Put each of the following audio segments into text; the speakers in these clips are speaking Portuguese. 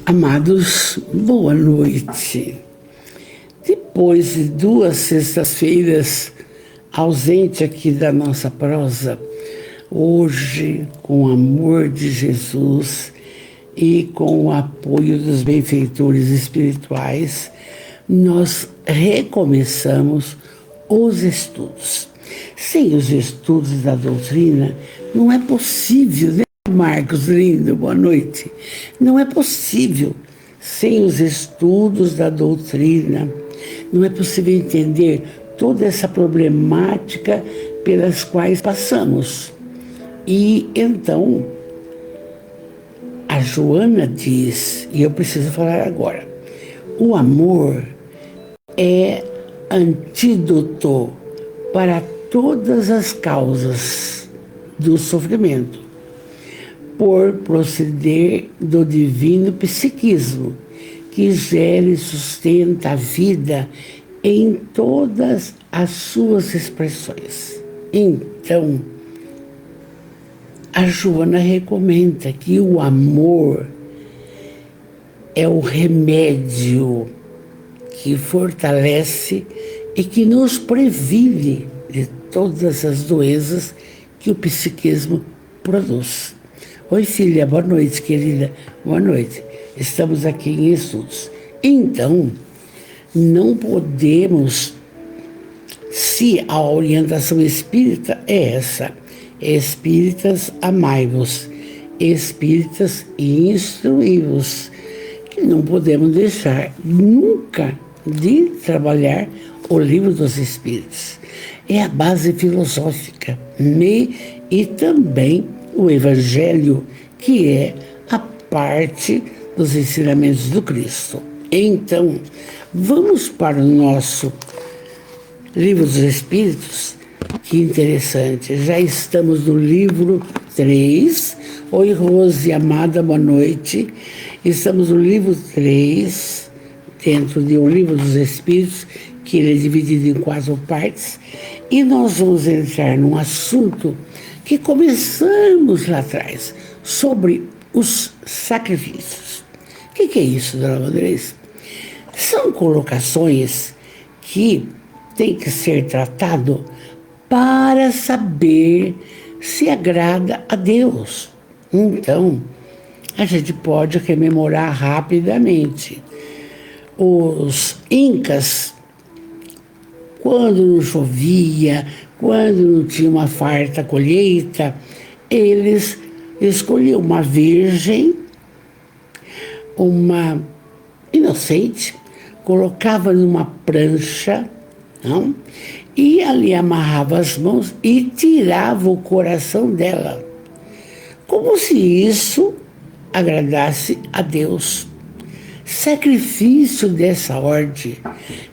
Amados, boa noite. Depois de 2 sextas-feiras ausente aqui da nossa prosa, hoje, com o amor de Jesus e com o apoio dos benfeitores espirituais, nós recomeçamos os estudos. Sem os estudos da doutrina, não é possível, né? Marcos, lindo, boa noite. Não é possível, sem os estudos da doutrina, não é possível entender toda essa problemática pelas quais passamos. E então, a Joana diz, e eu preciso falar agora, o amor é antídoto para todas as causas do sofrimento, por proceder do divino psiquismo, que gera e sustenta a vida em todas as suas expressões. Então, a Joana recomenda que o amor é o remédio que fortalece e que nos previne de todas as doenças que o psiquismo produz. Oi, filha, boa noite, querida. Boa noite. Estamos aqui em estudos. Então, não podemos, se a orientação espírita é essa, espíritas amai-vos, espíritas instruí-vos, que não podemos deixar nunca de trabalhar o livro dos espíritos. É a base filosófica, e também o Evangelho, que é a parte dos ensinamentos do Cristo. Então, vamos para o nosso livro dos Espíritos. Que interessante, já estamos no livro 3. Oi, Rose, amada, boa noite. Estamos no livro 3, dentro de um livro dos Espíritos, que ele é dividido em 4 partes, e nós vamos entrar num assunto que começamos lá atrás, sobre os sacrifícios. O que é isso, dona Andrés? São colocações que têm que ser tratado para saber se agrada a Deus. Então, a gente pode rememorar rapidamente. Os incas, quando não chovia, quando não tinha uma farta colheita, eles escolhiam uma virgem, uma inocente, colocava numa prancha, não? E ali amarrava as mãos e tirava o coração dela, como se isso agradasse a Deus. Sacrifício dessa ordem,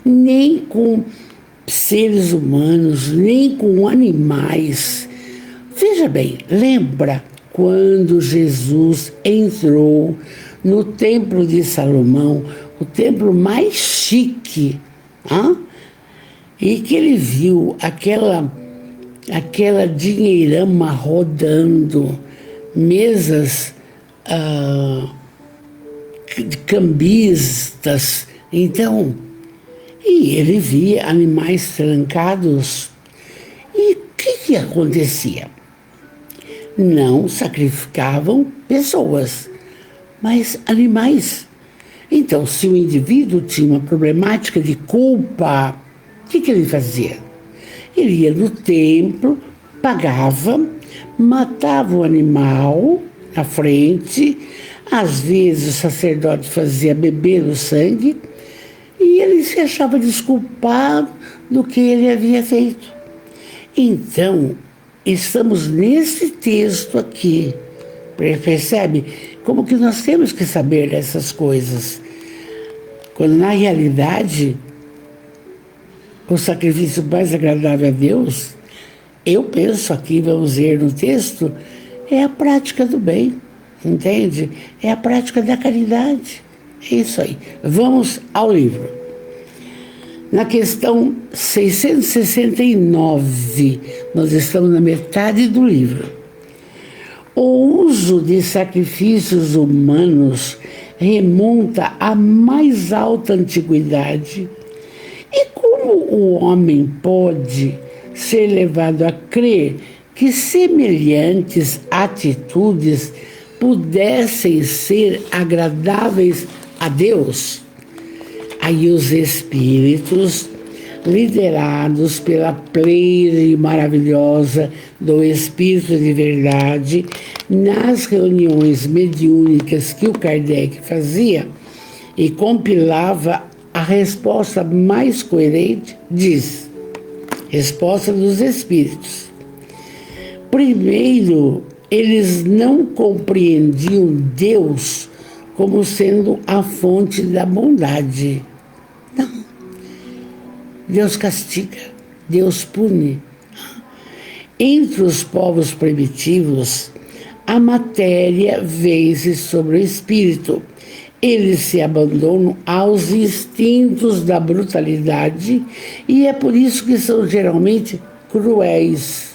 nem com seres humanos, nem com animais. Veja bem, lembra quando Jesus entrou no templo de Salomão, o templo mais chique, e que ele viu aquela dinheirama rodando, mesas cambistas, então, e ele via animais trancados. E o que acontecia? Não sacrificavam pessoas, mas animais. Então, se o indivíduo tinha uma problemática de culpa, o que ele fazia? Ele ia no templo, pagava, matava o animal na frente, às vezes o sacerdote fazia beber o sangue, e ele se achava desculpado do que ele havia feito. Então, estamos nesse texto aqui, percebe? Como que nós temos que saber dessas coisas, quando na realidade o sacrifício mais agradável a Deus, eu penso aqui, vamos ver no texto, é a prática do bem, entende? É a prática da caridade. É isso aí. Vamos ao livro. Na questão 669, nós estamos na metade do livro. O uso de sacrifícios humanos remonta à mais alta antiguidade. E como o homem pode ser levado a crer que semelhantes atitudes pudessem ser agradáveis a Deus? Aí os espíritos, liderados pela pleiade maravilhosa do Espírito de Verdade, nas reuniões mediúnicas que o Kardec fazia e compilava a resposta mais coerente, diz: resposta dos espíritos. Primeiro, eles não compreendiam Deus como sendo a fonte da bondade. Não. Deus castiga, Deus pune. Entre os povos primitivos, a matéria vence sobre o espírito. Eles se abandonam aos instintos da brutalidade e é por isso que são geralmente cruéis.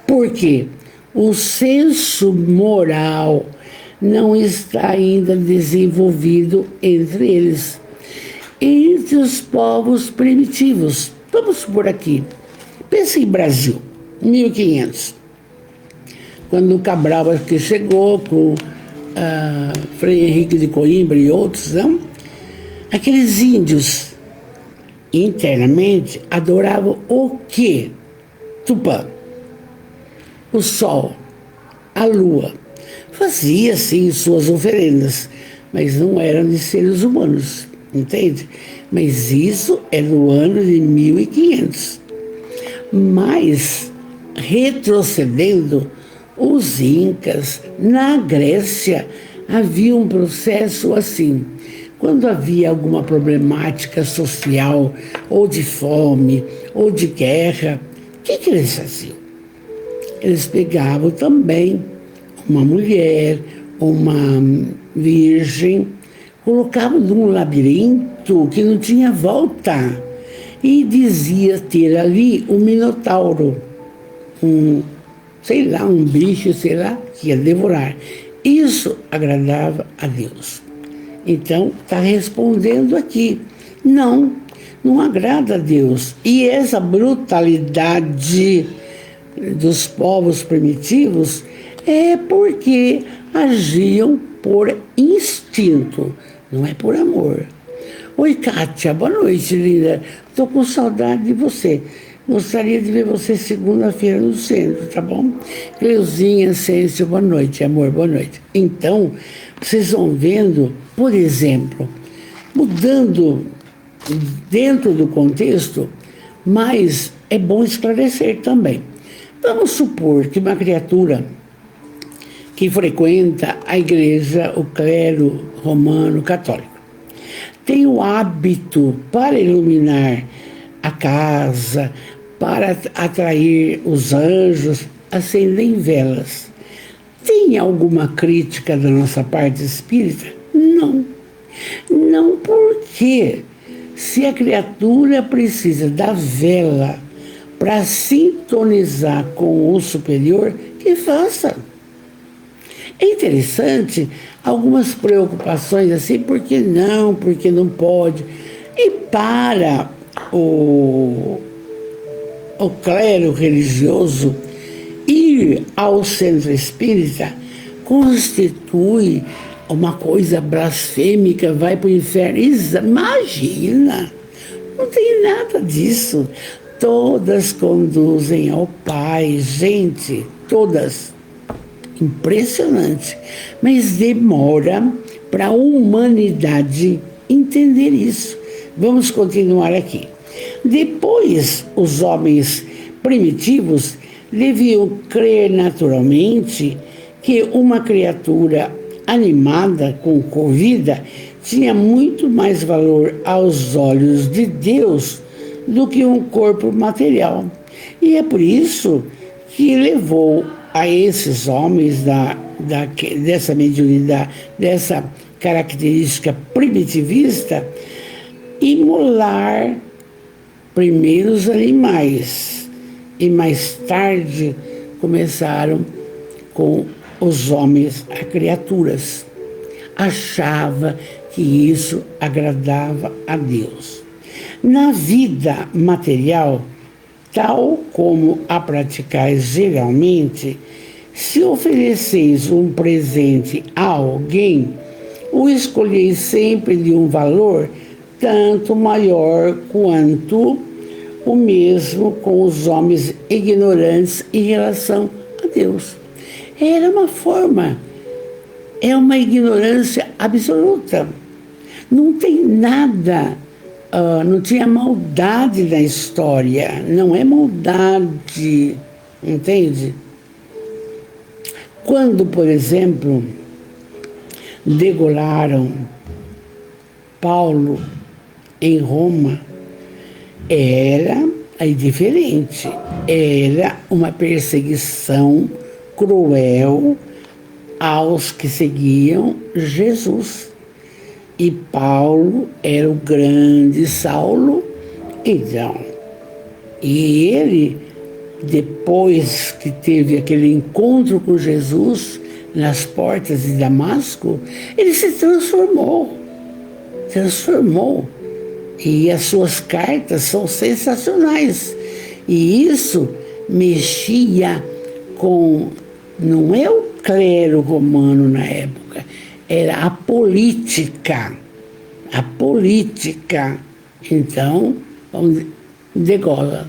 Por quê? O senso moral não está ainda desenvolvido entre eles. Entre os povos primitivos, vamos por aqui, pense em Brasil, 1500, quando o Cabral aqui chegou com Frei Henrique de Coimbra e outros, não? Aqueles índios internamente adoravam o quê? Tupã, o sol, a lua. Fazia sim suas oferendas, mas não eram de seres humanos, entende? Mas isso é no ano de 1500. Mas, retrocedendo, os incas, na Grécia, havia um processo assim. Quando havia alguma problemática social, ou de fome, ou de guerra, o que eles faziam? Eles pegavam também uma mulher, uma virgem, colocavam num labirinto que não tinha volta e dizia ter ali um minotauro, um bicho, que ia devorar. Isso agradava a Deus. Então, está respondendo aqui. Não agrada a Deus. E essa brutalidade dos povos primitivos é porque agiam por instinto, não é por amor. Oi, Kátia, boa noite, linda. Estou com saudade de você. Gostaria de ver você segunda-feira no centro, tá bom? Cleuzinha, Cêncio, boa noite, amor, boa noite. Então, vocês vão vendo, por exemplo, mudando dentro do contexto, mas é bom esclarecer também. Vamos supor que uma criatura que frequenta a igreja, o clero romano católico, tem o hábito para iluminar a casa, para atrair os anjos, acendem velas. Tem alguma crítica da nossa parte espírita? Não. Não, porque se a criatura precisa da vela para sintonizar com o superior, que faça. É interessante algumas preocupações assim, por que não pode. E para o clero religioso ir ao centro espírita constitui uma coisa blasfêmica, vai para o inferno. Imagina, não tem nada disso. Todas conduzem ao Pai, gente, todas. Impressionante. Mas demora para a humanidade entender isso. Vamos continuar aqui. Depois, os homens primitivos deviam crer naturalmente que uma criatura animada com vida tinha muito mais valor aos olhos de Deus do que um corpo material. E é por isso que levou a esses homens dessa mediunidade, dessa característica primitivista, imolar primeiro os animais e mais tarde começaram com os homens, as criaturas. achava que isso agradava a Deus. Na vida material, tal como a praticais geralmente, se ofereceis um presente a alguém, o escolheis sempre de um valor tanto maior quanto o mesmo com os homens ignorantes em relação a Deus. Era uma forma, é uma ignorância absoluta. Não tem nada, não tinha maldade na história, não é maldade, entende? Quando, por exemplo, degolaram Paulo em Roma, era aí diferente, era uma perseguição cruel aos que seguiam Jesus. E Paulo era o grande Saulo, então, e ele, depois que teve aquele encontro com Jesus nas portas de Damasco, ele se transformou. E as suas cartas são sensacionais. E isso mexia com, não é o clero romano na época, era a política. A política. Então, degola.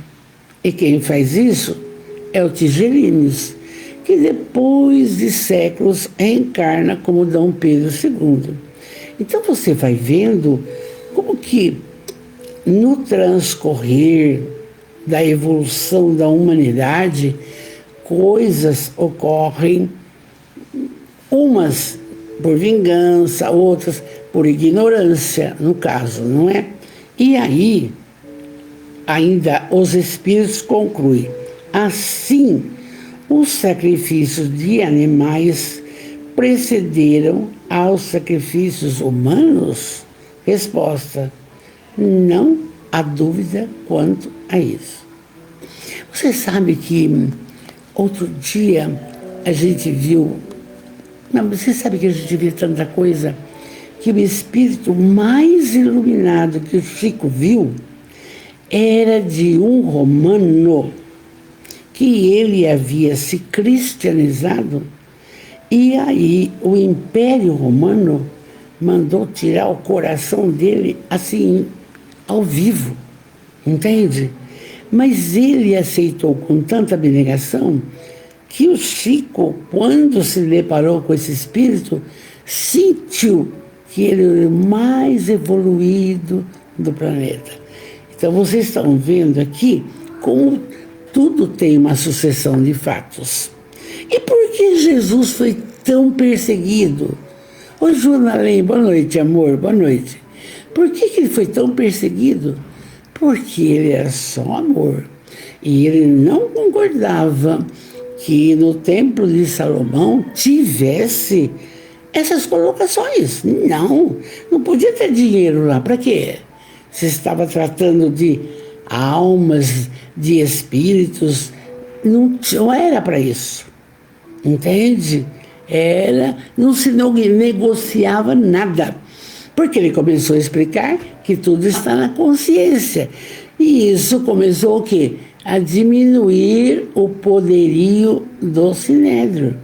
E quem faz isso é o Tigellinus, que depois de séculos reencarna como Dom Pedro II. Então você vai vendo como que no transcorrer da evolução da humanidade, coisas ocorrem, umas por vingança, outras por ignorância, no caso, não é? E aí, ainda os espíritos concluem, assim, os sacrifícios de animais precederam aos sacrifícios humanos? Resposta: não há dúvida quanto a isso. Você sabe que outro dia a gente viu, não, você sabe que a gente viu tanta coisa, que o espírito mais iluminado que o Chico viu era de um romano, que ele havia se cristianizado, e aí o Império Romano mandou tirar o coração dele assim, ao vivo, entende? Mas ele aceitou com tanta abnegação que o Chico, quando se deparou com esse espírito, sentiu que ele era o mais evoluído do planeta. Então vocês estão vendo aqui como tudo tem uma sucessão de fatos. E por que Jesus foi tão perseguido? Oi, Junalém, boa noite, amor, boa noite. Por que ele foi tão perseguido? Porque ele era só amor. E ele não concordava que no Templo de Salomão tivesse essas colocações. Não podia ter dinheiro lá. Para quê? Se estava tratando de almas, de espíritos, não era para isso. Entende? Não se negociava nada. Porque ele começou a explicar que tudo está na consciência. E isso começou o quê? A diminuir o poderio do Sinédrio.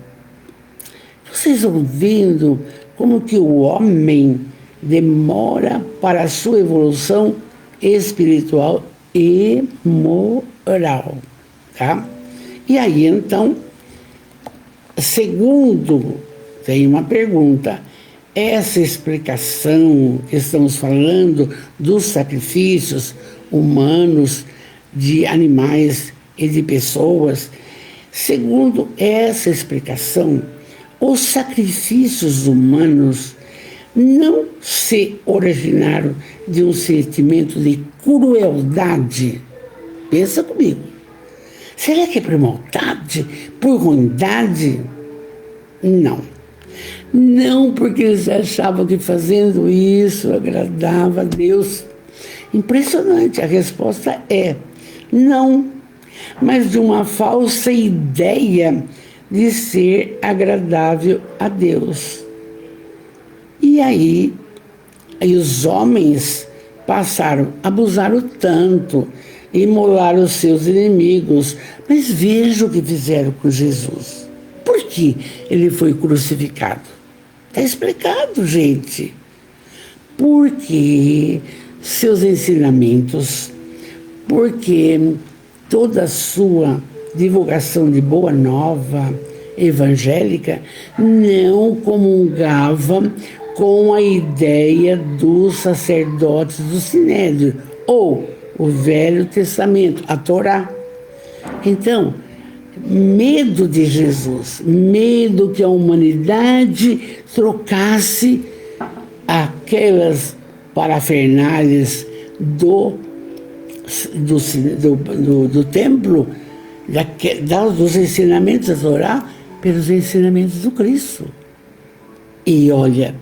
Vocês vão vendo como que o homem demora para a sua evolução espiritual e moral, tá? E aí, então, segundo, tem uma pergunta, essa explicação que estamos falando dos sacrifícios humanos, de animais e de pessoas, segundo essa explicação, os sacrifícios humanos não se originaram de um sentimento de crueldade. Pensa comigo. Será que é por maldade, por ruindade? Não. Não porque eles achavam que fazendo isso agradava a Deus. Impressionante, a resposta é não, mas de uma falsa ideia de ser agradável a Deus. E aí os homens passaram, abusaram tanto, imolaram os seus inimigos. Mas veja o que fizeram com Jesus. Por que ele foi crucificado? Está explicado, gente. Porque seus ensinamentos, porque toda a sua divulgação de boa nova evangélica não comungava com a ideia dos sacerdotes do Sinédrio, ou o Velho Testamento, a Torá. Então, medo de Jesus, medo que a humanidade trocasse aquelas parafernálias do templo, dos ensinamentos da Torá, pelos ensinamentos do Cristo. E olha,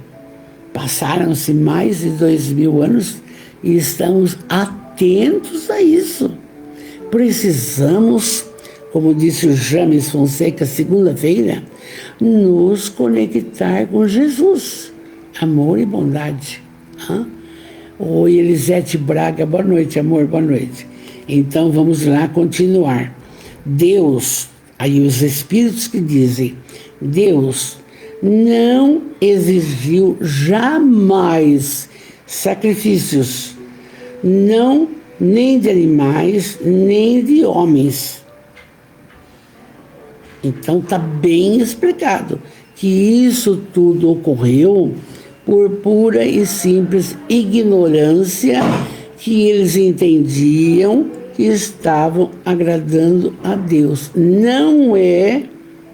passaram-se mais de 2000 anos e estamos atentos a isso. Precisamos, como disse o James Fonseca segunda-feira, nos conectar com Jesus. Amor e bondade. Oi, Elisete Braga, boa noite, amor, boa noite. Então vamos lá continuar. Deus, aí os espíritos que dizem, Deus não exigiu jamais sacrifícios, não nem de animais, nem de homens. Então está bem explicado que isso tudo ocorreu por pura e simples ignorância, que eles entendiam que estavam agradando a Deus. Não é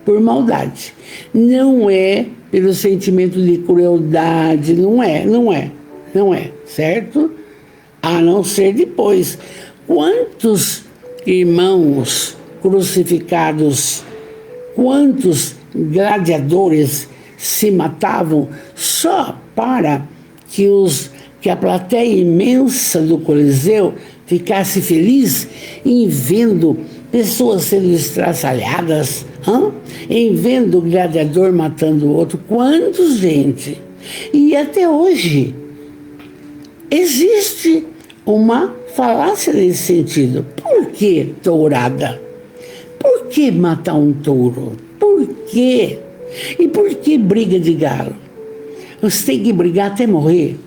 por maldade, não é pelo sentimento de crueldade, não é, certo? A não ser depois. Quantos irmãos crucificados, quantos gladiadores se matavam só para que a plateia imensa do Coliseu ficasse feliz em vendo pessoas sendo estraçalhadas, em vendo o gladiador matando o outro. Quantos, gente? E até hoje existe uma falácia nesse sentido. Por que tourada? Por que matar um touro? Por quê? E por que briga de galo? Você tem que brigar até morrer.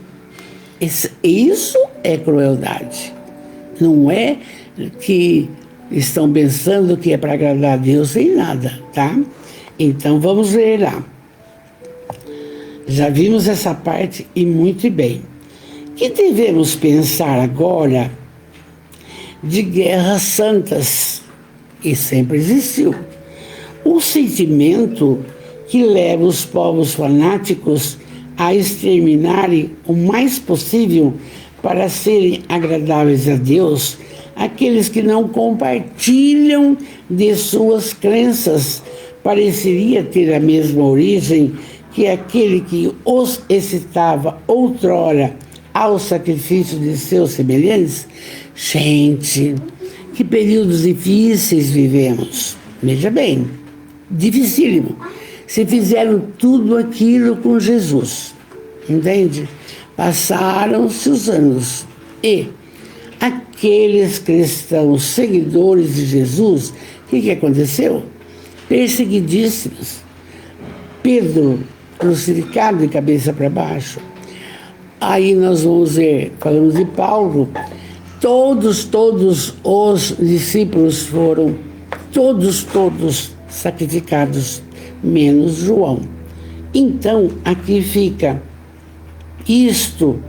Isso é crueldade. Não é que estão pensando que é para agradar a Deus nem nada, tá? Então vamos ler lá. Já vimos essa parte e muito bem. Que devemos pensar agora de guerras santas, e sempre existiu. O sentimento que leva os povos fanáticos a exterminarem o mais possível para serem agradáveis a Deus aqueles que não compartilham de suas crenças, pareceria ter a mesma origem que aquele que os excitava outrora ao sacrifício de seus semelhantes. Gente, que períodos difíceis vivemos. Veja bem, dificílimo. Se fizeram tudo aquilo com Jesus, entende? Passaram-se os anos e aqueles cristãos seguidores de Jesus, o que aconteceu? Perseguidíssimos. Pedro crucificado de cabeça para baixo. Aí nós vamos ver, falamos de Paulo, todos os discípulos foram, todos sacrificados, menos João. Então, aqui fica, isto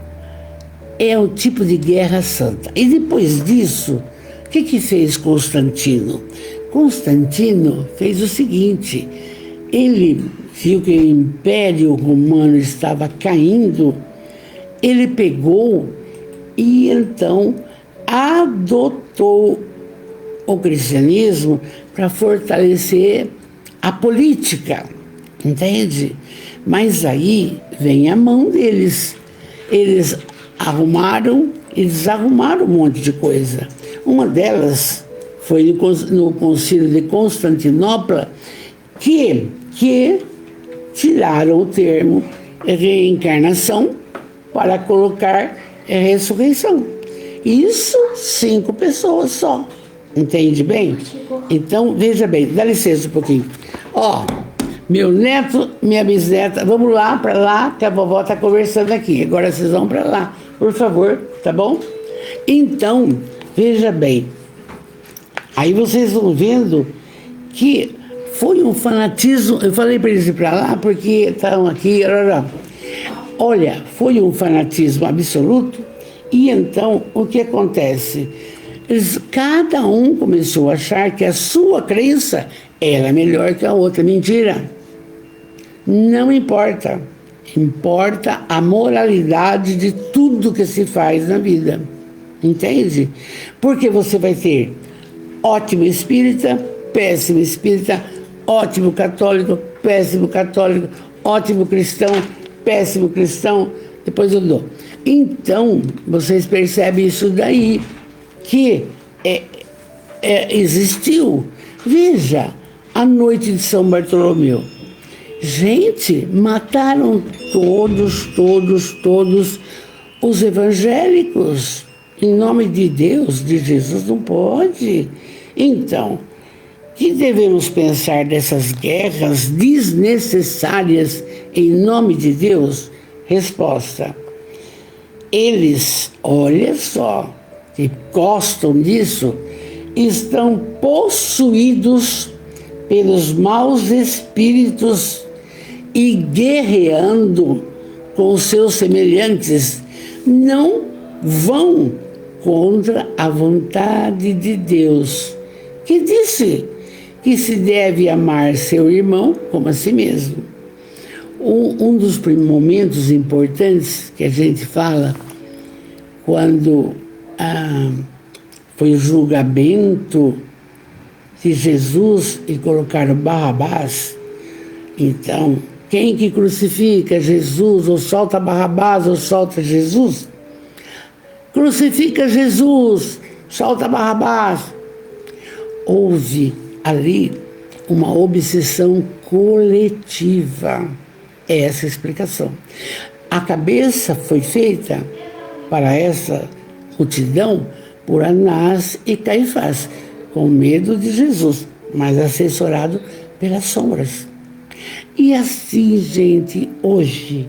é o tipo de guerra santa. E depois disso, o que fez Constantino? Constantino fez o seguinte, ele viu que o Império Romano estava caindo, ele pegou e então adotou o cristianismo para fortalecer a política, entende? Mas aí vem a mão deles. Eles arrumaram e desarrumaram um monte de coisa. Uma delas foi no Concílio de Constantinopla que tiraram o termo reencarnação para colocar ressurreição. Isso 5 pessoas só. Entende bem? Então, veja bem, dá licença um pouquinho. Ó, meu neto, minha bisneta, vamos lá, para lá, que a vovó está conversando aqui. Agora vocês vão para lá, por favor, tá bom? Então, veja bem. Aí vocês vão vendo que foi um fanatismo. Eu falei para eles ir para lá porque estão aqui. Olha, foi um fanatismo absoluto. E então, o que acontece? Cada um começou a achar que a sua crença era melhor que a outra. Mentira. Não importa. Importa a moralidade de tudo que se faz na vida. Entende? Porque você vai ter ótimo espírita, péssimo espírita, ótimo católico, péssimo católico, ótimo cristão, péssimo cristão. Depois eu dou. Então, vocês percebem isso daí, que existiu. Veja, a noite de São Bartolomeu. Gente, mataram todos os evangélicos. Em nome de Deus, de Jesus, não pode. Então, o que devemos pensar dessas guerras desnecessárias em nome de Deus? Resposta. Eles, olha só, que gostam disso, estão possuídos pelos maus espíritos e guerreando com seus semelhantes, não vão contra a vontade de Deus, que disse que se deve amar seu irmão como a si mesmo. Um dos momentos importantes que a gente fala, quando foi o julgamento de Jesus e colocaram Barrabás, então, quem que crucifica Jesus, ou solta Barrabás, ou solta Jesus? Crucifica Jesus, solta Barrabás. Houve ali uma obsessão coletiva. Essa é a explicação. A cabeça foi feita para essa multidão por Anás e Caifás, com medo de Jesus, mas assessorado pelas sombras. E assim, gente, hoje,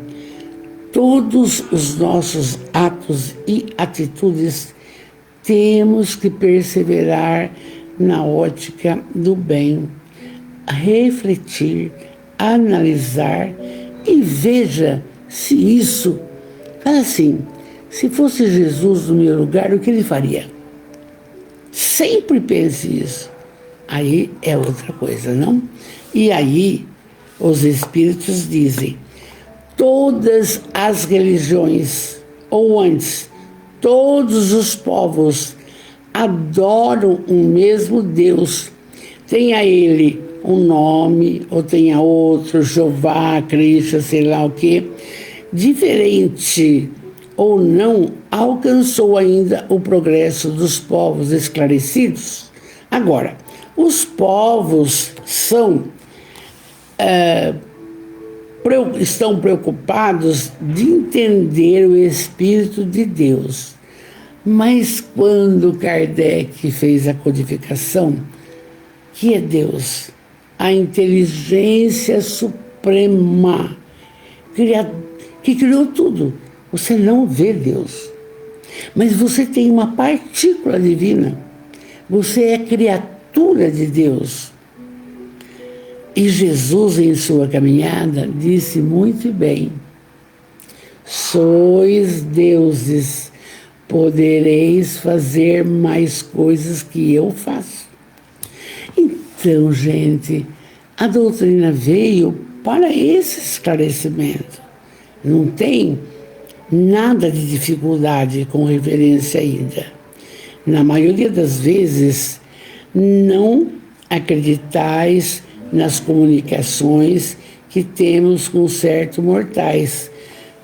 todos os nossos atos e atitudes temos que perseverar na ótica do bem, refletir, analisar e veja se isso, fala assim, se fosse Jesus no meu lugar, o que ele faria? Sempre pense isso. Aí é outra coisa, não? E aí os espíritos dizem, todas as religiões, ou antes, todos os povos adoram um mesmo Deus. Tenha ele um nome, ou tenha outro, Jeová, Cristo, sei lá o quê. Diferente ou não, alcançou ainda o progresso dos povos esclarecidos. Agora, os povos estão preocupados de entender o Espírito de Deus. Mas quando Kardec fez a codificação, que é Deus? A inteligência suprema, que criou tudo. Você não vê Deus, mas você tem uma partícula divina. Você é criatura de Deus. E Jesus, em sua caminhada, disse muito bem, sois deuses, podereis fazer mais coisas que eu faço. Então, gente, a doutrina veio para esse esclarecimento. Não tem nada de dificuldade com referência ainda. Na maioria das vezes, não acreditais nas comunicações que temos com certos mortais.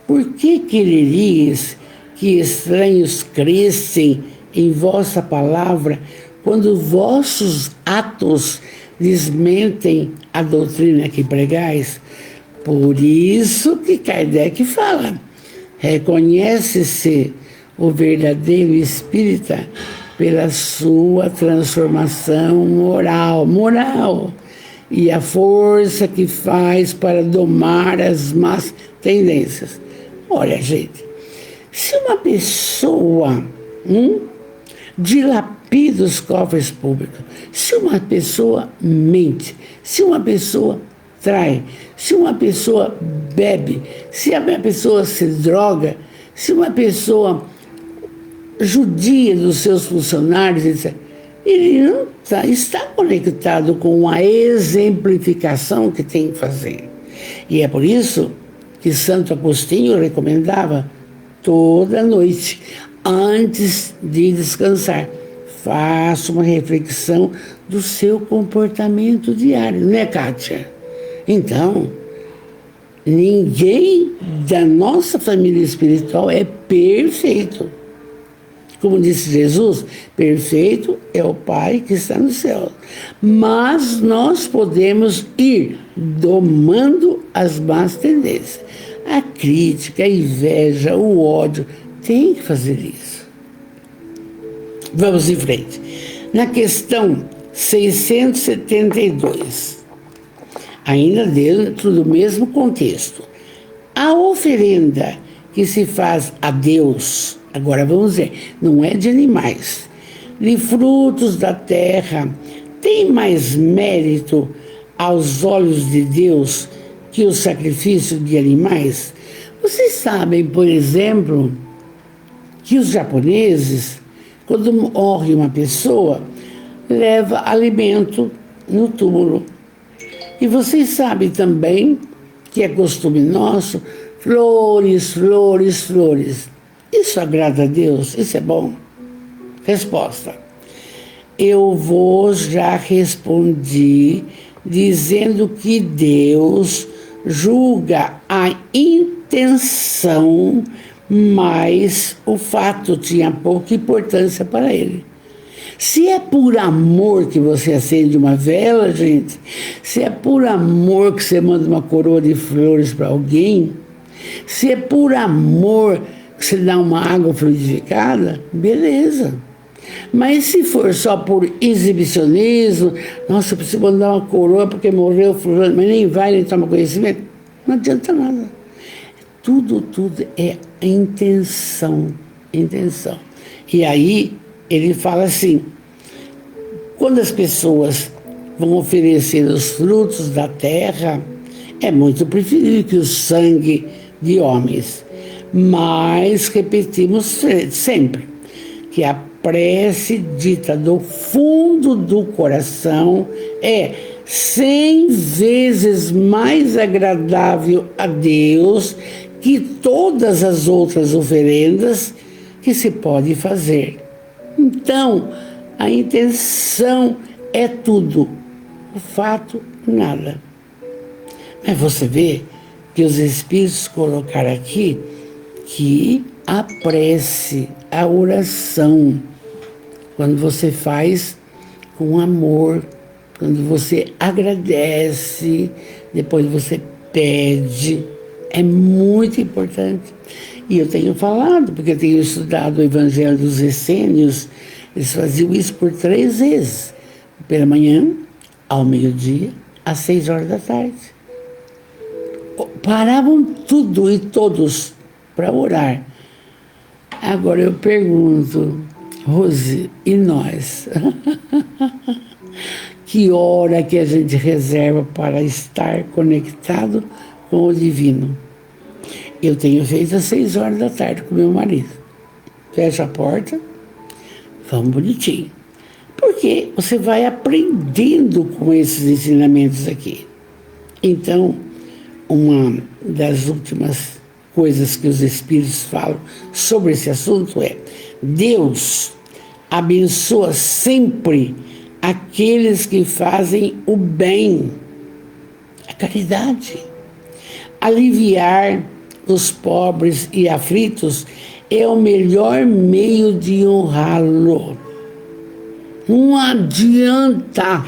Por que quererias que estranhos crescem em vossa palavra quando vossos atos desmentem a doutrina que pregais? Por isso que Kardec fala, reconhece-se o verdadeiro espírita pela sua transformação moral e a força que faz para domar as más tendências. Olha, gente, se uma pessoa dilapida os cofres públicos, se uma pessoa mente, se uma pessoa trai, se uma pessoa bebe, se uma pessoa se droga, se uma pessoa judia dos seus funcionários, etc., ele não está conectado com a exemplificação que tem que fazer. E é por isso que Santo Agostinho recomendava toda noite, antes de descansar, faça uma reflexão do seu comportamento diário, né, Kátia? Então, ninguém da nossa família espiritual é perfeito. Como disse Jesus, perfeito é o Pai que está no céu. Mas nós podemos ir domando as más tendências. A crítica, a inveja, o ódio, tem que fazer isso. Vamos em frente. Na questão 672, ainda dentro do mesmo contexto, a oferenda que se faz a Deus, agora vamos ver, não é de animais, de frutos da terra, tem mais mérito aos olhos de Deus que o sacrifício de animais? Vocês sabem, por exemplo, que os japoneses, quando morre uma pessoa, leva alimento no túmulo. E vocês sabem também que é costume nosso, flores, flores, flores. Isso agrada a Deus? Isso é bom? Resposta. Eu vos já respondi dizendo que Deus julga a intenção, mas o fato tinha pouca importância para ele. Se é por amor que você acende uma vela, gente, se é por amor que você manda uma coroa de flores para alguém, se é por amor que você dá uma água fluidificada, beleza. Mas se for só por exibicionismo, nossa, eu preciso mandar uma coroa porque morreu fulano, mas nem vai, nem toma conhecimento, não adianta nada. Tudo é intenção. E aí ele fala assim, quando as pessoas vão oferecer os frutos da terra, é muito preferível que o sangue de homens. Mas repetimos sempre que a prece dita do fundo do coração é 100 vezes mais agradável a Deus que todas as outras oferendas que se pode fazer. Então, a intenção é tudo, o fato, nada. Mas você vê que os Espíritos colocaram aqui que a prece, a oração, quando você faz com amor, quando você agradece, depois você pede, é muito importante. E eu tenho falado, porque eu tenho estudado o Evangelho dos Essênios, eles faziam isso por 3 vezes, pela manhã, ao meio-dia, às 6 horas da tarde. Paravam tudo e todos para orar. Agora eu pergunto, Rose, e nós? Que hora que a gente reserva para estar conectado com o divino? Eu tenho feito às 6 horas da tarde com meu marido. Fecha a porta, vamos bonitinho. Porque você vai aprendendo com esses ensinamentos aqui. Então, uma das últimas coisas que os Espíritos falam sobre esse assunto é: Deus abençoa sempre aqueles que fazem o bem, a caridade. Aliviar os pobres e aflitos é o melhor meio de honrá-lo. Não adianta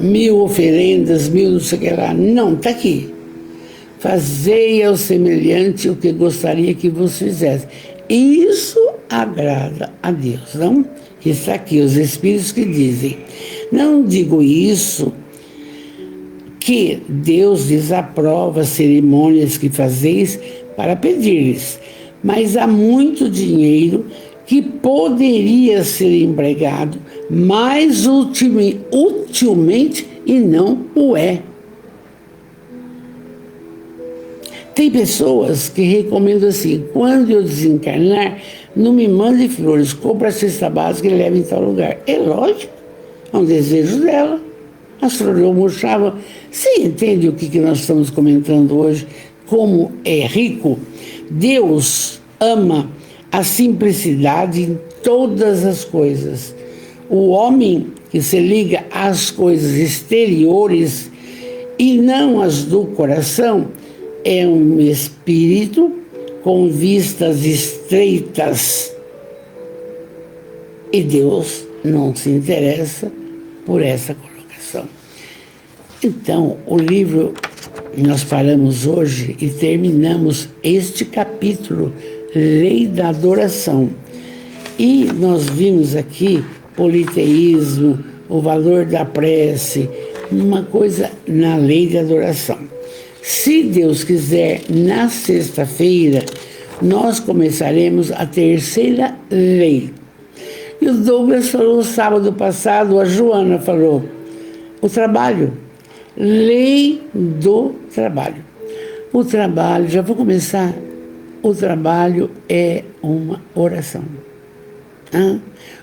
1000 oferendas, 1000 não sei o que lá. Não, está aqui. Fazei ao semelhante o que gostaria que vos fizesse. Isso agrada a Deus, não? Está aqui, os Espíritos que dizem. Não digo isso que Deus desaprova as cerimônias que fazeis para pedir-lhes, mas há muito dinheiro que poderia ser empregado mais utilmente e não o é. Tem pessoas que recomendam assim: quando eu desencarnar, não me mande flores, compra a cesta básica e leve em tal lugar. É lógico, é um desejo dela. As flores eu murchava. Você entende o que nós estamos comentando hoje? Como é rico? Deus ama a simplicidade em todas as coisas. O homem que se liga às coisas exteriores e não às do coração é um espírito com vistas estreitas. E Deus não se interessa por essa colocação. Então, o livro, nós paramos hoje e terminamos este capítulo, Lei da Adoração. E nós vimos aqui politeísmo, o valor da prece, uma coisa na lei de adoração. Se Deus quiser, na sexta-feira, nós começaremos a terceira lei. E o Douglas falou sábado passado, a Joana falou, o trabalho, lei do trabalho. O trabalho, já vou começar, o trabalho é uma oração.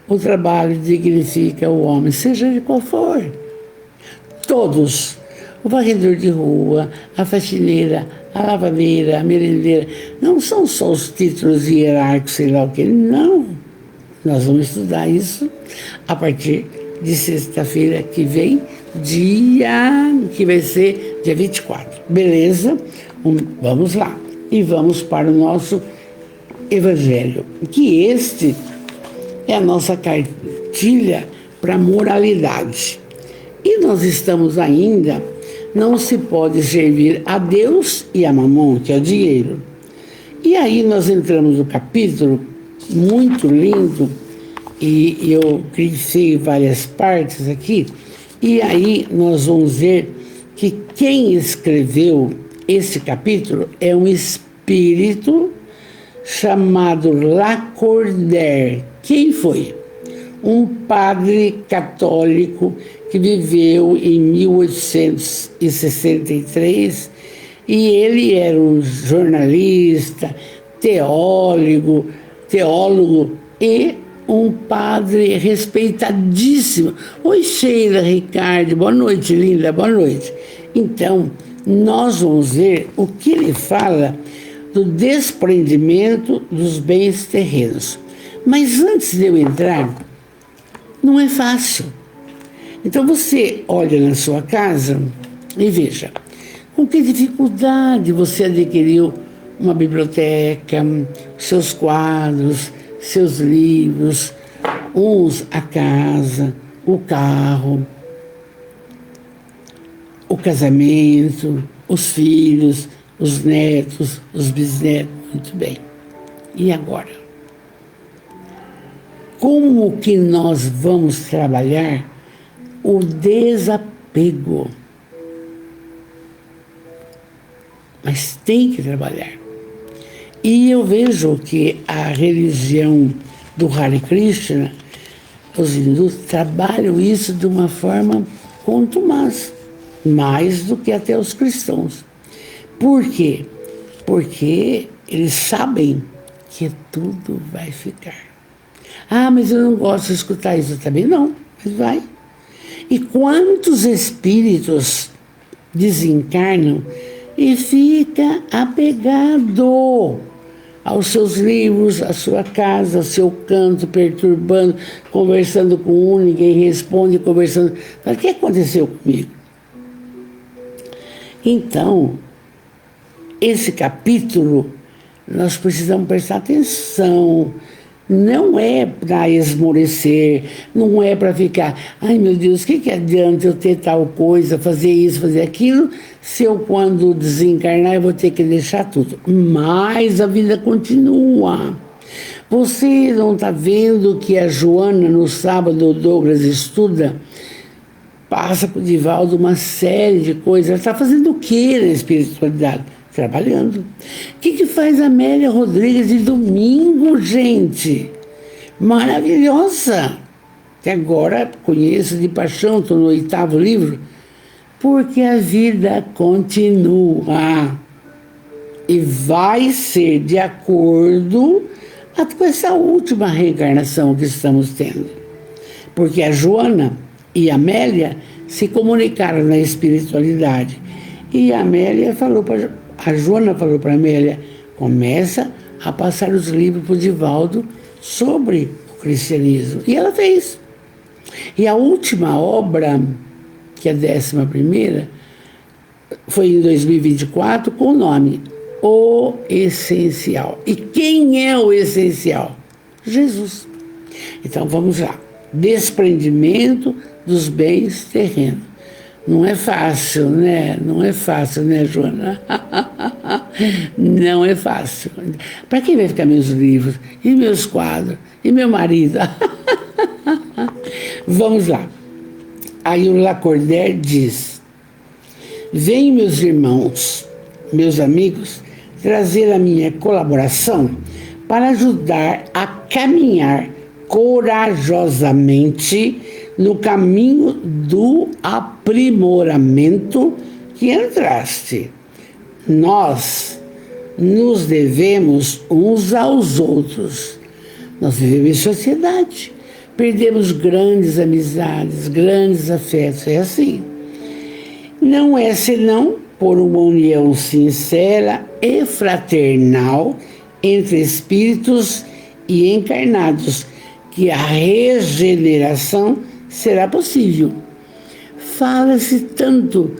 O trabalho dignifica o homem, seja de qual for. Todos. O varredor de rua, a faxineira, a lavadeira, a merendeira. Não são só os títulos hierárquicos, sei lá o que. Não. Nós vamos estudar isso a partir de sexta-feira que vem, que vai ser dia 24. Beleza? Vamos lá. E vamos para o nosso evangelho. Que este é a nossa cartilha para a moralidade. E nós estamos ainda, não se pode servir a Deus e a mamon, que é o dinheiro. E aí nós entramos no capítulo muito lindo, e eu cricei várias partes aqui, e aí nós vamos ver que quem escreveu esse capítulo é um espírito chamado Lacordaire. Quem foi? Um padre católico que viveu em 1863 e ele era um jornalista, teólogo e um padre respeitadíssimo. Oi, Sheila, Ricardo, boa noite, linda, boa noite. Então, nós vamos ver o que ele fala do desprendimento dos bens terrenos. Mas antes de eu entrar, não é fácil. Então você olha na sua casa e veja com que dificuldade você adquiriu uma biblioteca, seus quadros, seus livros, a casa, o carro, o casamento, os filhos, os netos, os bisnetos. Muito bem. E agora? Como que nós vamos trabalhar o desapego? Mas tem que trabalhar. E eu vejo que a religião do Hare Krishna, os hindus trabalham isso de uma forma contumaz, mais do que até os cristãos. Por quê? Porque eles sabem que tudo vai ficar. Ah, mas eu não gosto de escutar isso. Eu também não, mas vai. E quantos espíritos desencarnam e fica apegado aos seus livros, à sua casa, ao seu canto, perturbando, conversando com um, ninguém responde, conversando. Mas o que aconteceu comigo? Então, esse capítulo, nós precisamos prestar atenção, Não é para esmorecer, não é para ficar, ai meu Deus, o que adianta eu ter tal coisa, fazer isso, fazer aquilo, se eu quando desencarnar eu vou ter que deixar tudo. Mas a vida continua. Você não está vendo que a Joana, no sábado, o Douglas estuda, passa para o Divaldo uma série de coisas. Ela está fazendo o que na espiritualidade? Trabalhando. O que faz a Amélia Rodrigues de domingo, gente? Maravilhosa! Que agora conheço de paixão, estou no 8º livro. Porque a vida continua. E vai ser de acordo com essa última reencarnação que estamos tendo. Porque a Joana e a Amélia se comunicaram na espiritualidade. E a Amélia falou para a Joana falou para a Amélia, começa a passar os livros para o Divaldo sobre o cristianismo. E ela fez. E a última obra, que é a 11ª, foi em 2024, com o nome O Essencial. E quem é o essencial? Jesus. Então vamos lá. Desprendimento dos bens terrenos. Não é fácil, né? Não é fácil, né, Joana? Não é fácil. Para quem vai ficar meus livros? E meus quadros? E meu marido? Vamos lá. Aí o Lacordaire diz: venham meus irmãos, meus amigos, trazer a minha colaboração para ajudar a caminhar corajosamente no caminho do aprimoramento que entraste. Nós nos devemos uns aos outros. Nós vivemos em sociedade. Perdemos grandes amizades, grandes afetos. É assim. Não é senão por uma união sincera e fraternal entre espíritos e encarnados que a regeneração será possível. Fala-se tanto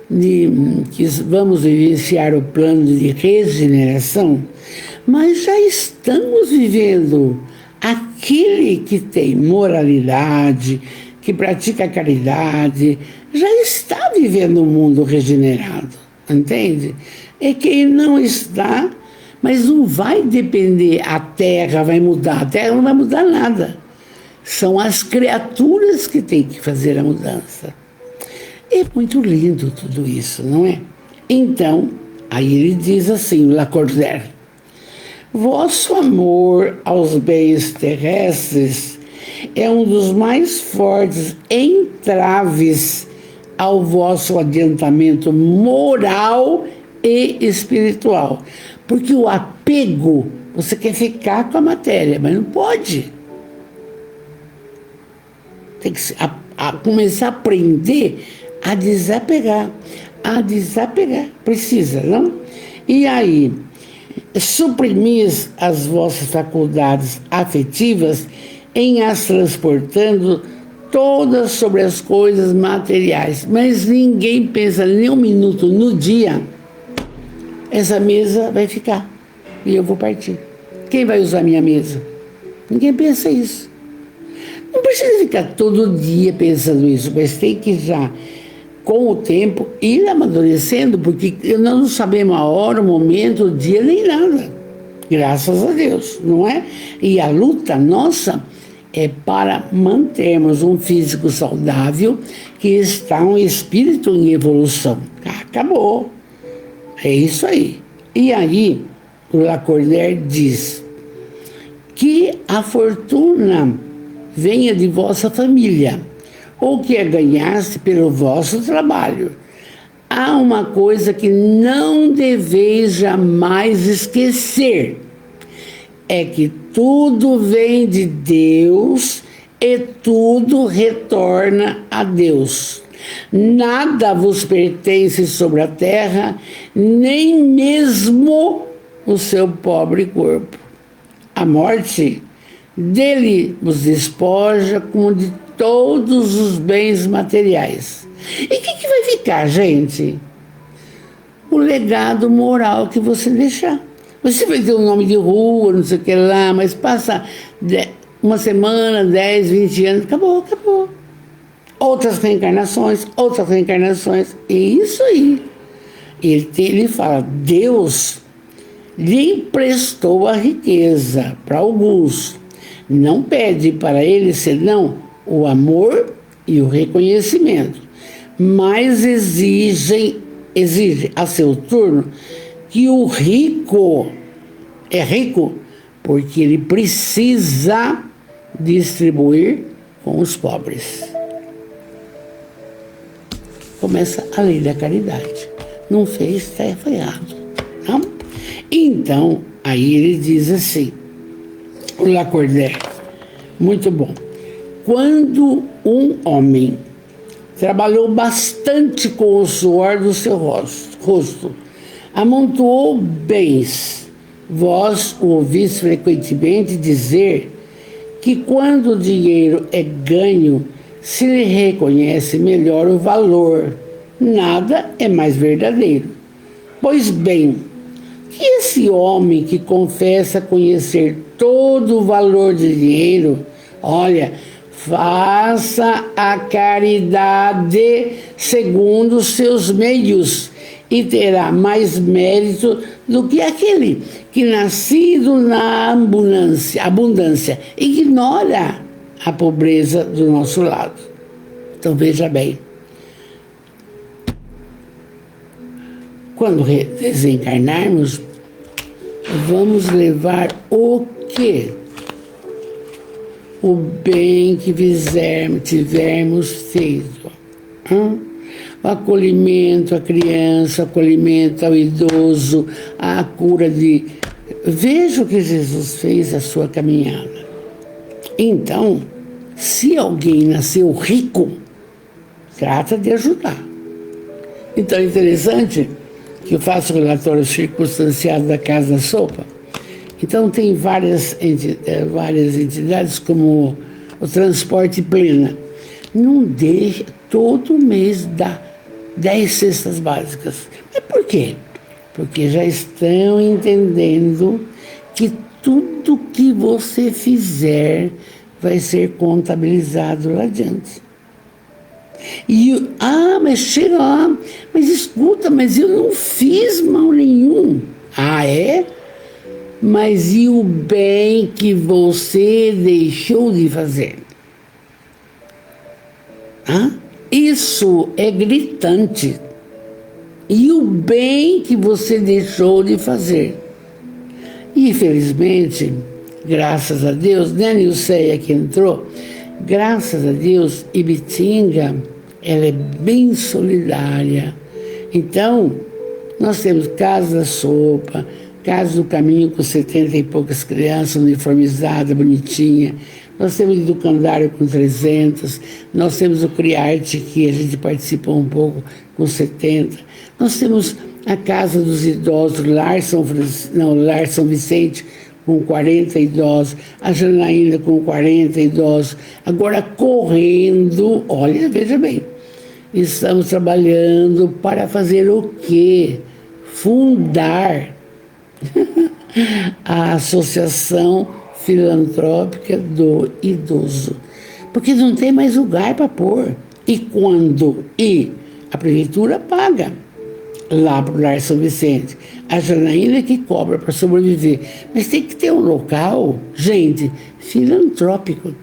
de que vamos vivenciar o plano de regeneração, mas já estamos vivendo. Aquele que tem moralidade, que pratica caridade, já está vivendo um mundo regenerado, entende? É quem não está, mas não vai depender, a Terra vai mudar, a Terra não vai mudar nada. São as criaturas que têm que fazer a mudança. É muito lindo tudo isso, não é? Então, aí ele diz assim, o Lacordaire: vosso amor aos bens terrestres é um dos mais fortes entraves ao vosso adiantamento moral e espiritual. Porque o apego, você quer ficar com a matéria, mas não pode. Tem que começar a aprender a desapegar. A desapegar. Precisa, não? E aí, suprimis as vossas faculdades afetivas em as transportando todas sobre as coisas materiais. Mas ninguém pensa nem um minuto no dia, essa mesa vai ficar e eu vou partir. Quem vai usar minha mesa? Ninguém pensa isso. Não precisa ficar todo dia pensando isso, mas tem que já, com o tempo, ir amadurecendo, porque nós não sabemos a hora, o momento, o dia, nem nada. Graças a Deus, não é? E a luta nossa é para mantermos um físico saudável que está um espírito em evolução. Acabou. É isso aí. E aí, o Lacordaire diz que a fortuna venha de vossa família, ou que a ganhaste pelo vosso trabalho. Há uma coisa que não deveis jamais esquecer, é que tudo vem de Deus e tudo retorna a Deus. Nada vos pertence sobre a terra, nem mesmo o seu pobre corpo. A morte dele vos despoja como de todos os bens materiais. E o que vai ficar, gente? O legado moral que você deixar. Você vai ter um nome de rua, não sei o que lá, mas passa uma semana, 10, 20 anos, acabou. Outras reencarnações, e isso aí. Ele fala, Deus lhe emprestou a riqueza para alguns. Não pede para ele senão o amor e o reconhecimento, mas exige a seu turno que o rico é rico porque ele precisa distribuir com os pobres. Começa a lei da caridade. Não fez, está errado. Não? Então, aí ele diz assim, o Lacordaire, muito bom. Quando um homem trabalhou bastante com o suor do seu rosto, amontoou bens, vós o ouvis frequentemente dizer que quando o dinheiro é ganho, se lhe reconhece melhor o valor, nada é mais verdadeiro. Pois bem, que esse homem que confessa conhecer todo o valor de dinheiro, olha, faça a caridade segundo os seus meios e terá mais mérito do que aquele que, nascido na abundância, ignora a pobreza do nosso lado. Então veja bem, quando desencarnarmos, vamos levar o quê? O bem que tivermos feito. O acolhimento à criança, o acolhimento ao idoso, a cura de... Veja o que Jesus fez a sua caminhada. Então, se alguém nasceu rico, trata de ajudar. Então é interessante que eu faço o relatório circunstanciado da Casa da Sopa. Então tem várias entidades, como o Transporte Plena. Não deixa, todo mês dá 10 cestas básicas. Mas por quê? Porque já estão entendendo que tudo que você fizer vai ser contabilizado lá adiante. Mas chega lá, mas escuta, mas eu não fiz mal nenhum. Ah, é? Mas e o bem que você deixou de fazer? Isso é gritante. E o bem que você deixou de fazer? E, infelizmente, graças a Deus, né, a Nilceia que entrou, graças a Deus, Ibitinga, ela é bem solidária. Então, nós temos Casa da Sopa, Casa do Caminho com 70 e poucas crianças, uniformizada, bonitinha. Nós temos Educandário com 300, nós temos o Criarte, que a gente participa um pouco, com 70. Nós temos a Casa dos Idosos, Lar São Vicente, com 40 idosos, a Janaína com 40 idosos. Agora, correndo, olha, veja bem, estamos trabalhando para fazer o quê? Fundar a Associação Filantrópica do Idoso, porque não tem mais lugar para pôr. E a prefeitura paga lá para o Lar São Vicente, a Janaína que cobra para sobreviver, mas tem que ter um local, gente, filantrópico.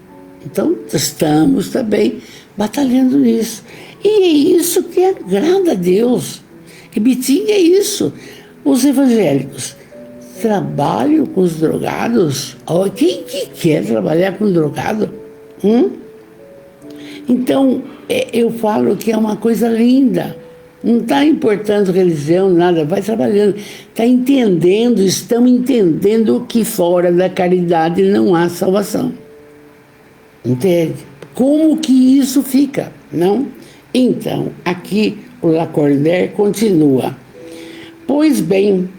Então estamos também batalhando nisso, e é isso que agrada a Deus. E Bitinga é isso. Os evangélicos trabalham com os drogados. Quem que quer trabalhar com drogado? Então, eu falo que é uma coisa linda. Não está importando religião, nada, vai trabalhando. Está entendendo, estão entendendo que fora da caridade não há salvação. Entende? Como que isso fica? Não? Então, aqui o Lacordaire continua. Pois bem,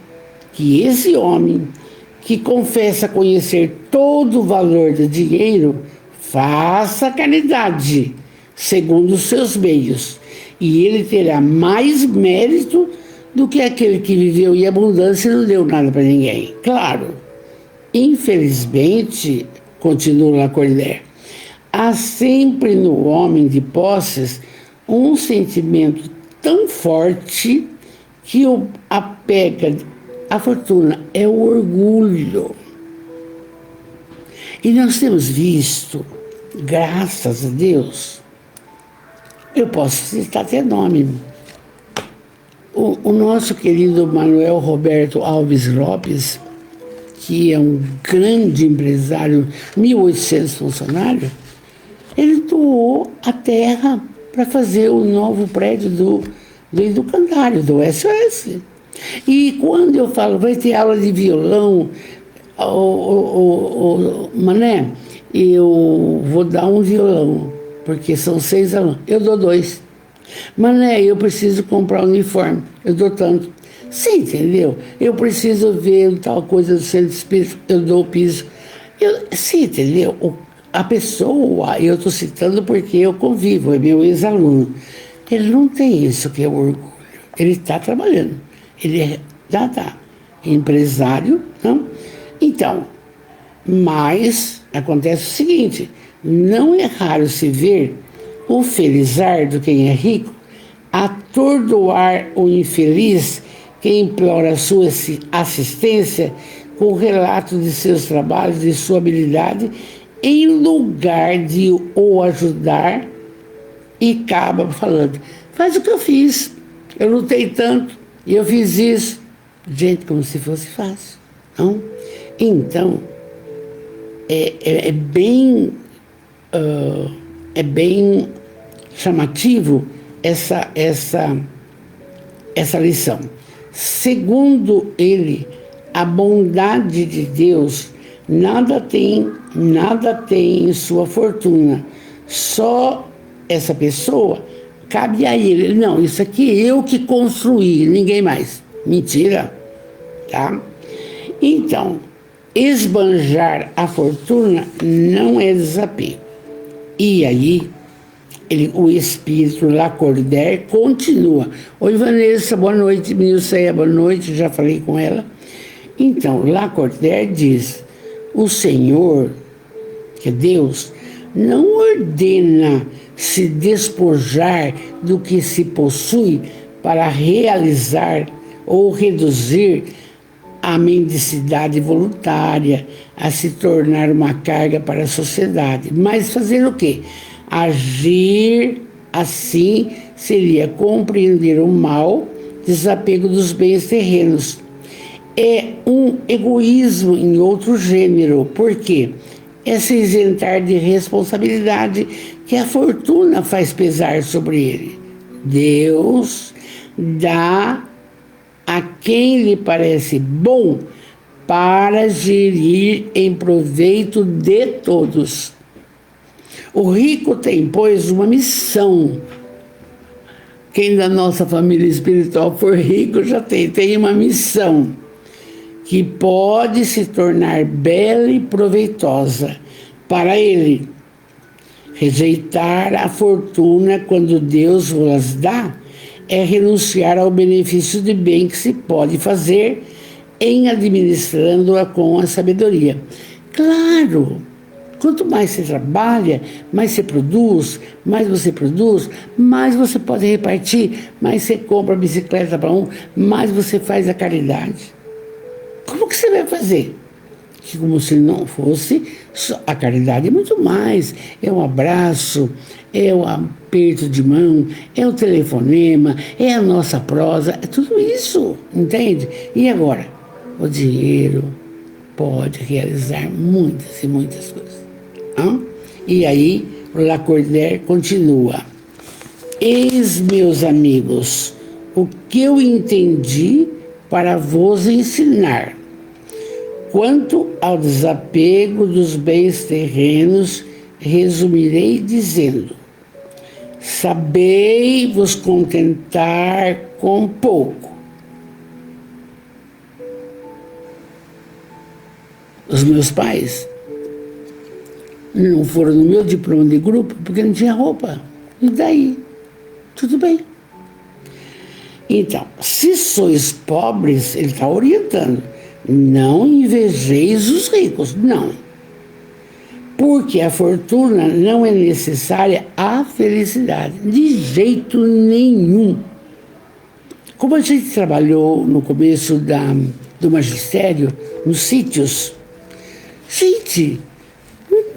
que esse homem que confessa conhecer todo o valor do dinheiro, faça caridade segundo os seus meios, e ele terá mais mérito do que aquele que viveu em abundância e não deu nada para ninguém. Claro, infelizmente, continua Lacordaire, há sempre no homem de posses um sentimento tão forte que o apega à fortuna, é o orgulho. E nós temos visto, graças a Deus, eu posso citar até nome, o nosso querido Manuel Roberto Alves Lopes, que é um grande empresário, 1.800 funcionários, ele doou a terra para fazer o novo prédio do Educandário, do SOS. E quando eu falo, vai ter aula de violão, Mané, eu vou dar um violão, porque são 6 alunos, eu dou 2. Mané, eu preciso comprar um uniforme, eu dou tanto. Você entendeu? Eu preciso ver tal coisa do centro espírita, eu dou o piso. Você entendeu? A pessoa, eu estou citando porque eu convivo, é meu ex-aluno. Ele não tem isso que é o orgulho. Ele está trabalhando. Ele já está empresário, não? Então, mas acontece o seguinte, não é raro se ver o felizardo, quem é rico, atordoar o infeliz que implora sua assistência com o relato de seus trabalhos, de sua habilidade, em lugar de o ajudar, e acaba falando, faz o que eu fiz, eu lutei tanto, e eu fiz isso. Gente, como se fosse fácil, não? Então, é bem chamativo essa lição. Segundo ele, a bondade de Deus nada tem em sua fortuna. Só essa pessoa, cabe a ele. Não, isso aqui eu que construí, ninguém mais. Mentira, tá? Então, esbanjar a fortuna não é desapego. E aí, o espírito Lacordaire continua. Oi, Vanessa, boa noite. Nilceia, boa noite, já falei com ela. Então, Lacordaire diz, o Senhor, que é Deus, não ordena se despojar do que se possui para realizar ou reduzir a mendicidade voluntária, a se tornar uma carga para a sociedade. Mas fazer o quê? Agir assim seria compreender o mal, desapego dos bens terrenos. É um egoísmo em outro gênero. Por quê? É se isentar de responsabilidade que a fortuna faz pesar sobre ele. Deus dá a quem lhe parece bom para gerir em proveito de todos. O rico tem, pois, uma missão. Quem da nossa família espiritual for rico já tem uma missão que pode se tornar bela e proveitosa para ele. Rejeitar a fortuna quando Deus vos dá é renunciar ao benefício de bem que se pode fazer em administrando-a com a sabedoria. Claro, quanto mais você trabalha, mais você produz, mais você pode repartir, mais você compra bicicleta para um, mais você faz a caridade. Como que você vai fazer? Como se não fosse a caridade, é muito mais. É um abraço, é o aperto de mão, é o telefonema, é a nossa prosa, é tudo isso, entende? E agora? O dinheiro pode realizar muitas e muitas coisas. Não? E aí, o Lacordaire continua. Eis, meus amigos, o que eu entendi para vos ensinar. Quanto ao desapego dos bens terrenos, resumirei dizendo: sabei vos contentar com pouco. Os meus pais não foram no meu diploma de grupo porque não tinha roupa. E daí? Tudo bem. Então, se sois pobres, ele está orientando, não invejeis os ricos, não. Porque a fortuna não é necessária à felicidade, de jeito nenhum. Como a gente trabalhou no começo do magistério, nos sítios, gente,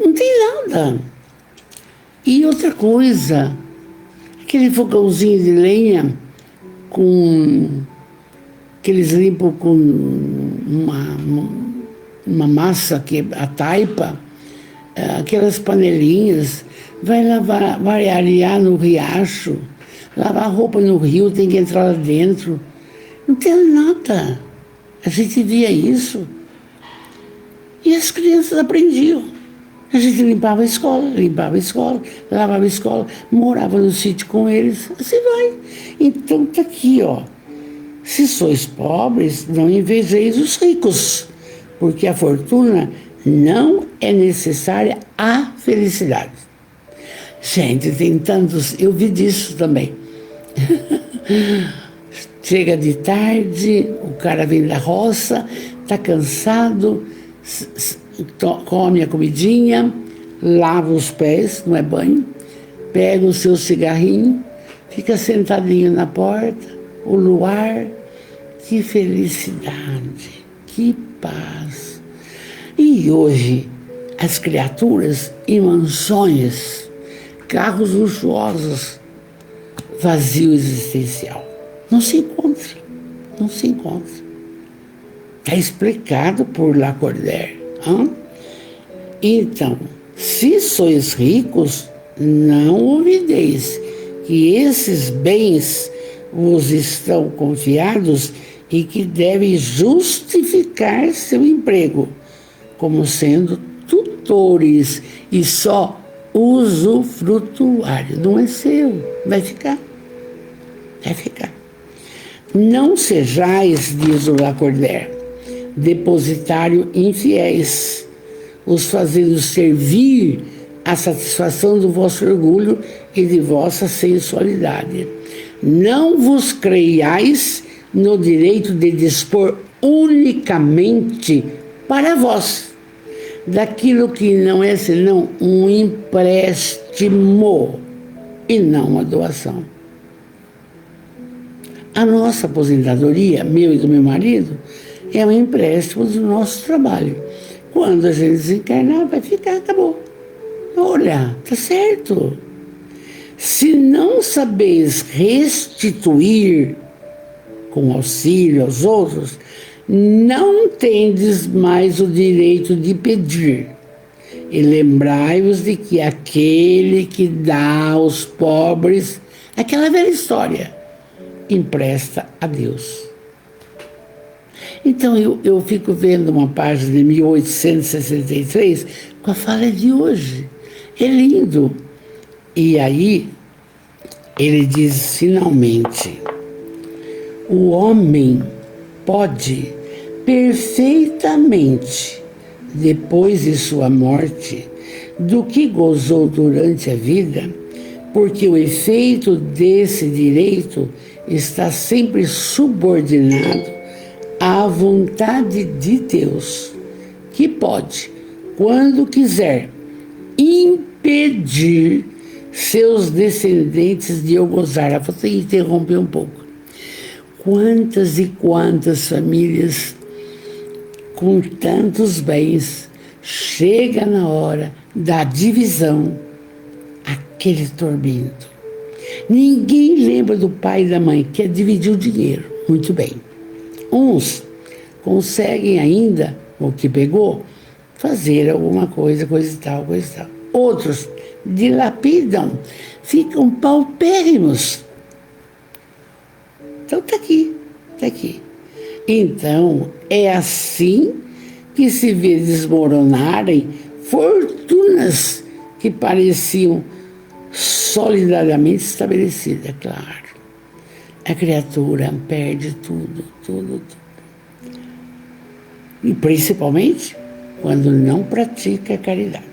não tem nada. E outra coisa, aquele fogãozinho de lenha que eles limpam com uma massa, que a taipa, aquelas panelinhas, vai arear no riacho, lavar roupa no rio, tem que entrar lá dentro. Não tem nada. A gente via isso. E as crianças aprendiam. A gente limpava a escola, lavava a escola, morava no sítio com eles, assim vai. Então tá aqui, ó. Se sois pobres, não invejeis os ricos, porque a fortuna não é necessária à felicidade. Gente, tem tantos, eu vi disso também. Chega de tarde, o cara vem da roça, tá cansado, come a comidinha, lava os pés, não é banho, pega o seu cigarrinho, fica sentadinho na porta, o luar, que felicidade, que paz. E hoje, as criaturas em mansões, carros luxuosos, vazio existencial. Não se encontra, não se encontra. Está explicado por Lacordaire. Então, se sois ricos, não olvideis que esses bens vos estão confiados e que devem justificar seu emprego, como sendo tutores e só usufrutuário. Não é seu, vai ficar. Vai ficar. Não sejais, diz o Lacordaire, depositário infiéis, os fazendo servir a satisfação do vosso orgulho e de vossa sensualidade. Não vos creiais no direito de dispor unicamente para vós daquilo que não é senão um empréstimo e não uma doação. A nossa aposentadoria, meu e do meu marido, é um empréstimo do nosso trabalho. Quando a gente desencarnar, vai ficar, acabou. Olha, tá certo. Se não sabeis restituir com auxílio aos outros, não tendes mais o direito de pedir. E lembrai-vos de que aquele que dá aos pobres, aquela velha história, empresta a Deus. Então eu fico vendo uma página de 1863 com a fala de hoje. É lindo. E aí ele diz finalmente: o homem pode perfeitamente, depois de sua morte, do que gozou durante a vida, porque o efeito desse direito está sempre subordinado à vontade de Deus, que pode, quando quiser, impedir seus descendentes de eu gozar. Vou ter que interromper um pouco. Quantas e quantas famílias com tantos bens, chega na hora da divisão, aquele tormento. Ninguém lembra do pai e da mãe, quer dividir o dinheiro. Muito bem. Uns conseguem ainda, o que pegou, fazer alguma coisa, coisa e tal, coisa e tal. Outros dilapidam, ficam paupérrimos. Então tá aqui, tá aqui. Então, é assim que se vê desmoronarem fortunas que pareciam solidariamente estabelecidas, é claro. A criatura perde tudo, tudo, tudo. E principalmente quando não pratica a caridade.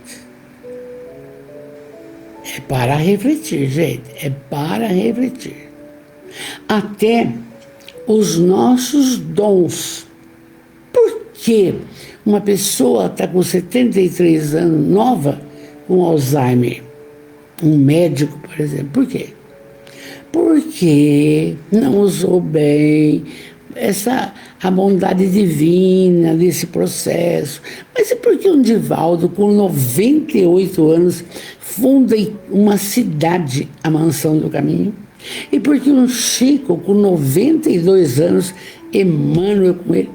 É para refletir, gente, é para refletir. Até os nossos dons. Por que uma pessoa está com 73 anos, nova, com Alzheimer? Um médico, por exemplo. Por quê? Porque não usou bem a bondade divina desse processo. Mas é porque um Divaldo, com 98 anos, funda uma cidade, a Mansão do Caminho? E porque um Chico, com 92 anos, Emmanuel com ele?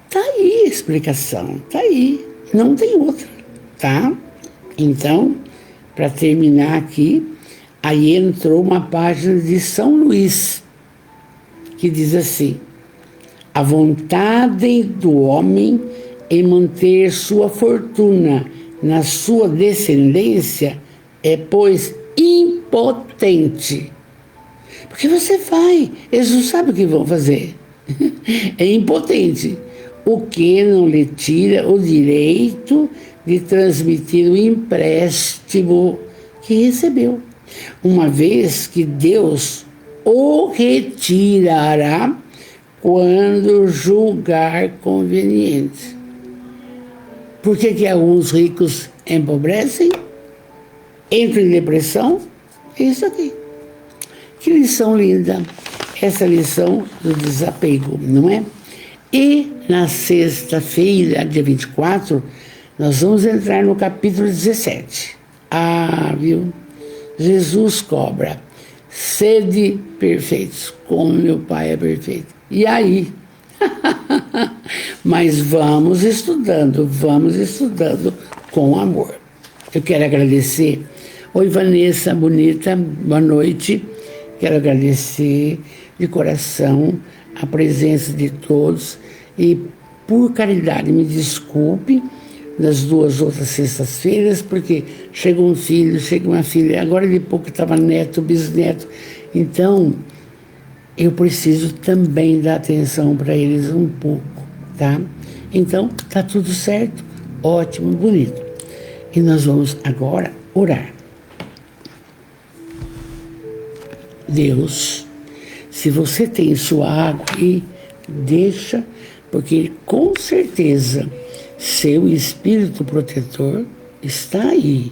Tá aí a explicação, tá aí, não tem outra, tá? Então, para terminar aqui, aí entrou uma página de São Luís, que diz assim: a vontade do homem em manter sua fortuna na sua descendência é, pois, impotente. Porque você vai, eles não sabem o que vão fazer. É impotente. O que não lhe tira o direito de transmitir o empréstimo que recebeu, uma vez que Deus o retirará quando julgar conveniente. Por que alguns ricos empobrecem? Entram em depressão? É isso aqui. Que lição linda, essa lição do desapego, não é? E na sexta-feira, dia 24, nós vamos entrar no capítulo 17. Ah, viu? Jesus cobra: sede perfeitos, como meu Pai é perfeito. E aí? Mas vamos estudando com amor. Eu quero agradecer. Oi, Vanessa, bonita, boa noite. Quero agradecer de coração a presença de todos e, por caridade, me desculpe das duas outras sextas-feiras, porque chega um filho, chega uma filha, agora de pouco estava neto, bisneto, então eu preciso também dar atenção para eles um pouco, tá? Então, tá tudo certo, ótimo, bonito. E nós vamos agora orar. Deus, se você tem sua água aí, deixa, porque com certeza seu espírito protetor está aí.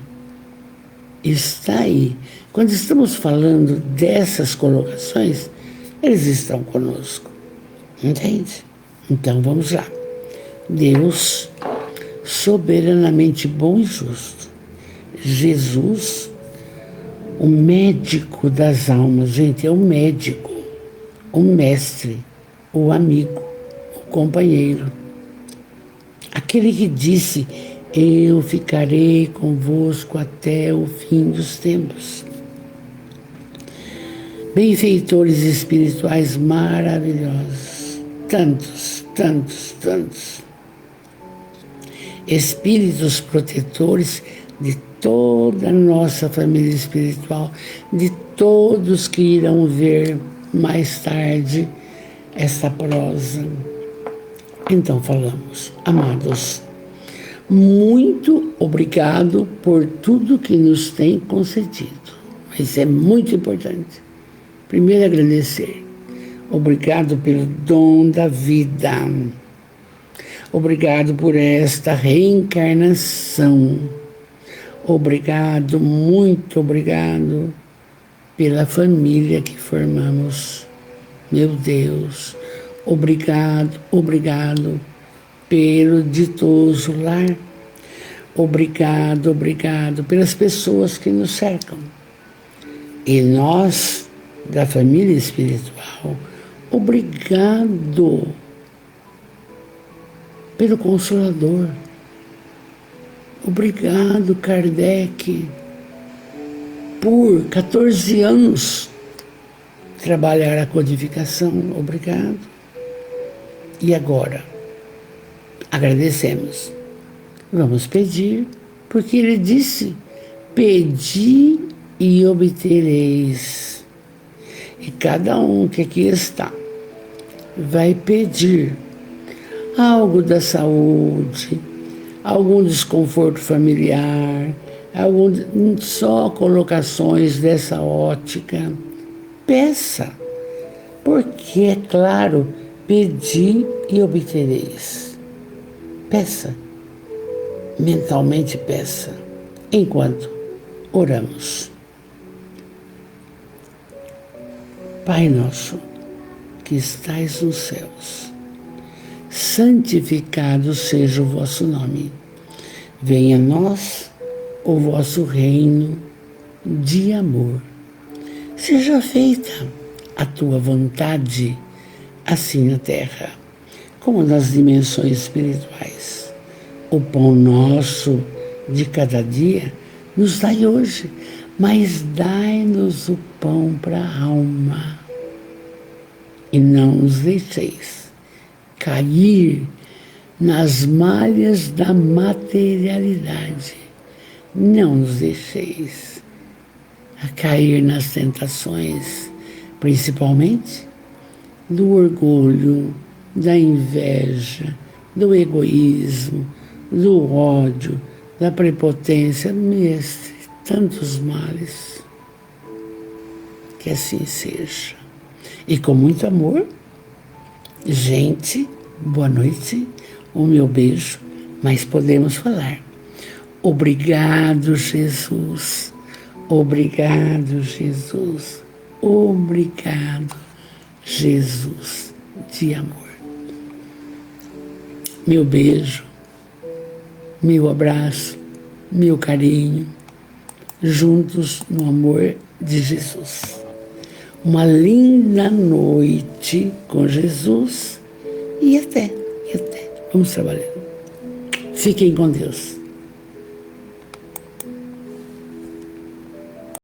Está aí. Quando estamos falando dessas colocações, eles estão conosco. Entende? Então vamos lá. Deus, soberanamente bom e justo. Jesus, o médico das almas. Gente, é o médico, o mestre, o amigo, o companheiro. Aquele que disse: eu ficarei convosco até o fim dos tempos. Benfeitores espirituais maravilhosos, tantos, tantos, tantos. Espíritos protetores de toda a nossa família espiritual, de todos que irão ver mais tarde essa prosa. Então falamos: amados, muito obrigado por tudo que nos tem concedido. Isso é muito importante. Primeiro, agradecer. Obrigado pelo dom da vida. Obrigado por esta reencarnação. Obrigado, muito obrigado pela família que formamos. Meu Deus, obrigado, obrigado pelo ditoso lar. Obrigado, obrigado pelas pessoas que nos cercam. E nós, da família espiritual, obrigado pelo Consolador. Obrigado, Kardec, por 14 anos trabalhar a codificação. Obrigado. E agora, agradecemos. Vamos pedir, porque ele disse: pedi e obtereis. E cada um que aqui está vai pedir algo da saúde, algum desconforto familiar, só colocações dessa ótica. Peça, Porque, é claro, pedi e obtereis. Peça, mentalmente peça, enquanto oramos. Pai nosso, que estais nos céus, santificado seja o vosso nome. Venha a nós o vosso reino de amor. Seja feita a tua vontade, assim na terra, como nas dimensões espirituais. O pão nosso de cada dia nos dai hoje, mas dai-nos o pão para a alma. E não nos deixeis cair nas malhas da materialidade. Não nos deixeis a cair nas tentações, principalmente do orgulho, da inveja, do egoísmo, do ódio, da prepotência, mestre, tantos males. Que assim seja. E com muito amor, gente, boa noite, o meu beijo, mas podemos falar. Obrigado, Jesus. Obrigado, Jesus. Obrigado, Jesus de amor. Meu beijo, meu abraço, meu carinho, juntos no amor de Jesus. Uma linda noite com Jesus e até. Vamos trabalhando. Fiquem com Deus.